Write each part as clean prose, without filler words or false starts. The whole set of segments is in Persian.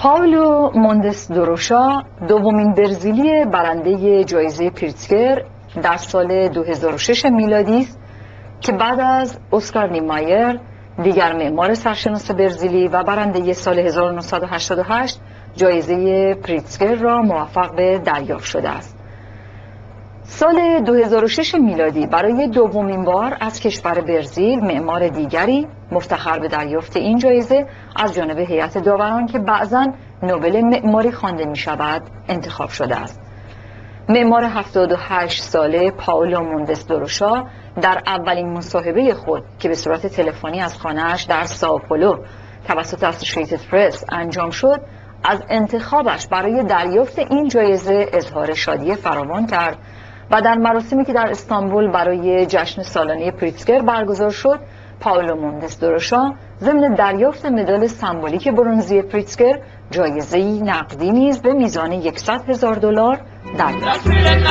پائولو موندس دروشا دومین برزیلی برنده جایزه پریتزگر در سال 2006 میلادی است که بعد از اسکار نیمایر، دیگر معمار سرشناس برزیلی و برنده سال 1988 جایزه پریتزگر را موفق به دریافت شده است. سال 2006 میلادی برای دومین بار از کشور برزیل معمار دیگری مفتخر به دریافت این جایزه از جانب هیئت داوران که بعضاً نوبل معماری خوانده می شود انتخاب شده است. معمار 78 ساله پائولو موندس دروشا در اولین مصاحبه خود که به صورت تلفنی از خانه‌اش در سائوپولو توسط اسوسییتد پرس انجام شد، از انتخابش برای دریافت این جایزه اظهار شادی فراوان کرد و در مراسمی که در استانبول برای جشن سالانه پریتزگر برگزار شد، پائولو موندس دروشا ضمن دریافت مدال سمبولیک برنزی پریتزگر جایزه‌ای نقدی نیز به میزان $100,000 دریافت کرد.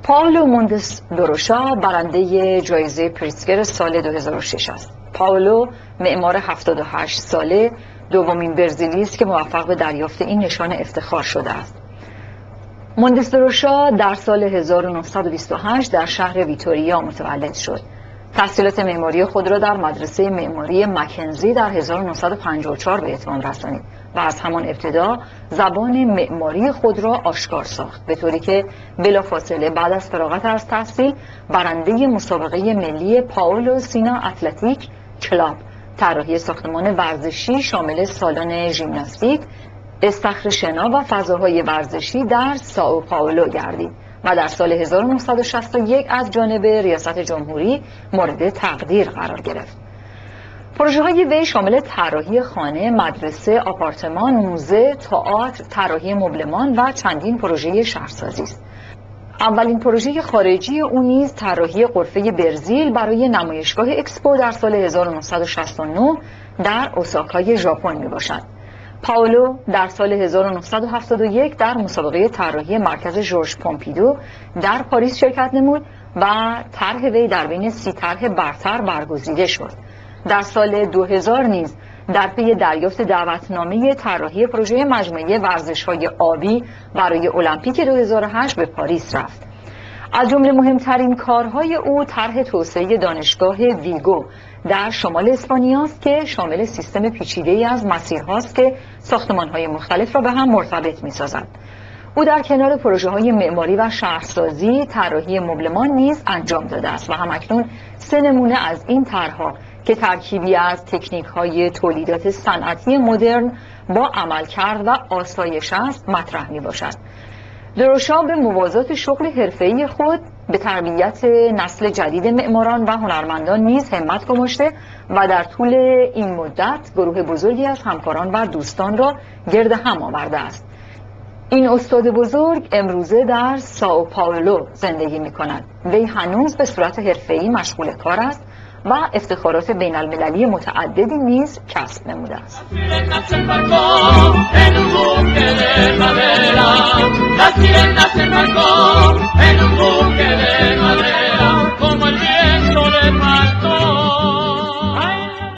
پائولو موندس دروشا برنده جایزه پریتزگر سال 2006 است. پائولو معمار 78 ساله دومین برزیلی است که موفق به دریافت این نشان افتخار شده است. موندس دروشا در سال 1928 در شهر ویتوریا متولد شد. تحصیلات معماری خود را در مدرسه معماری مکنزی در 1954 به اتمام رسانید و از همان ابتدا زبان معماری خود را آشکار ساخت، به طوری که بلافاصله بعد از فراغت از تحصیل برنده مسابقه ملی پائولو سینا اتلتیک کلاب طراحی ساختمان ورزشی شامل سالن ژیمناستیک، استخر شنا و فضاهای ورزشی در سائو پائولو گردید و در سال 1961 از جانب ریاست جمهوری مورد تقدیر قرار گرفت. پروژه های وی شامل طراحی خانه، مدرسه، آپارتمان، موزه، تئاتر، طراحی مبلمان و چندین پروژه شهرسازی است. اولین پروژه خارجی او نیز طراحی غرفه برزیل برای نمایشگاه اکسپو در سال 1969 در اوساکای ژاپن میباشد. پائولو در سال 1971 در مسابقه طراحی مرکز ژورژ پومپیدو در پاریس شرکت نمود و طرح وی در بین 30 طرح برتر برگزیده شد. در سال 2000 نیز در پی دریافت دعوتنامه طراحی پروژه مجموعه ورزش‌های آبی برای المپیک 2008 به پاریس رفت. از جمله مهمترین کارهای او طرح توسعه دانشگاه ویگو در شمال اسپانیا است که شامل سیستم پیچیده‌ای از مسیرهاست که ساختمان‌های مختلف را به هم مرتبط می‌سازند. او در کنار پروژه‌های معماری و شهرسازی طراحی مبلمان نیز انجام داده است و همکنون 3 نمونه از این طرح‌ها که ترکیبی از تکنیک‌های تولیدات صنعتی مدرن با عملکرد و آسایش است مطرح می‌باشد. دروشا به موازات شغل حرفه‌ای خود به تربیت نسل جدید معماران و هنرمندان نیز همت گماشته و در طول این مدت گروه بزرگی از همکاران و دوستان را گرد هم آورده است. این استاد بزرگ امروزه در سائو پائولو زندگی می‌کند. وی هنوز به صورت حرفه‌ای مشغول کار است و افتخارات بین المللی متعددی نیز کسب نموده است. En un buque de madera, las sirenas embarcó en